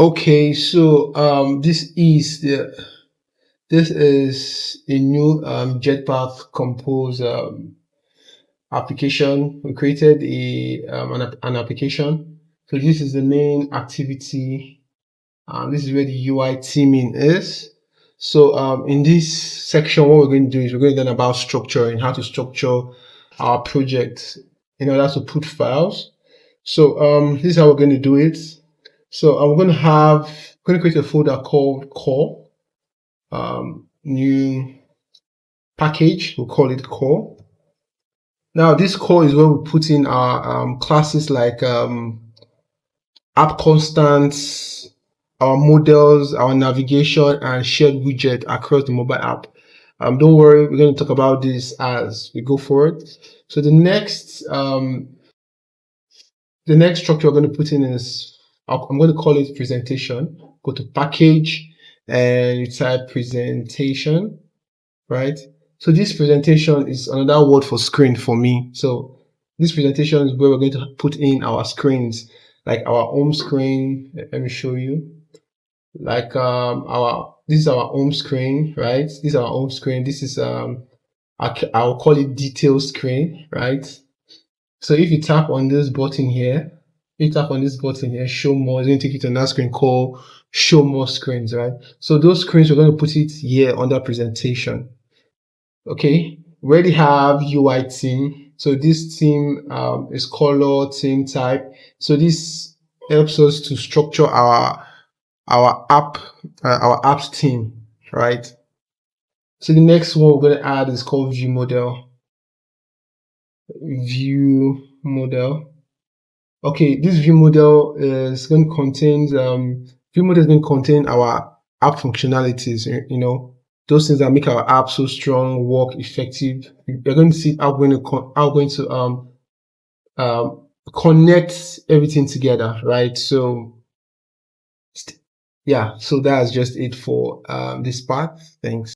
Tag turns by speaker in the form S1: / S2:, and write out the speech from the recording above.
S1: Okay, so this is a new jetpack compose application. We created an application. So this is the main activity. This is where the UI theming is. So in this section, what we're going to do is we're going to learn about structure and how to structure our project in order to put files. So this is how we're going to do it. So I'm going to create a folder called core, new package. We'll call it core. Now this core is where we put in our classes like app constants, our models, our navigation, and shared widget across the mobile app. Don't worry, we're going to talk about this as we go forward. So the next structure we're going to put in is, I'm going to call it presentation. Go to package and you type presentation, right? So this presentation is another word for screen for me. So this presentation is where we're going to put in our screens, like our home screen. Let me show you. Like this is our home screen, right? This is our home screen. This is I'll call it detail screen, right? So if you tap on this button here, show more, it's going to take you to another screen called show more screens, right? So those screens, we're going to put it here under presentation. Okay, we already have UI theme. So this theme is color, theme type. So this helps us to structure our app's theme, right? So the next one we're going to add is called view model. Okay, this view model is going to contain our app functionalities, you know, those things that make our app so strong, work effective. You're going to see how we're going to connect everything together, right? So yeah, so that's just it for this part. Thanks.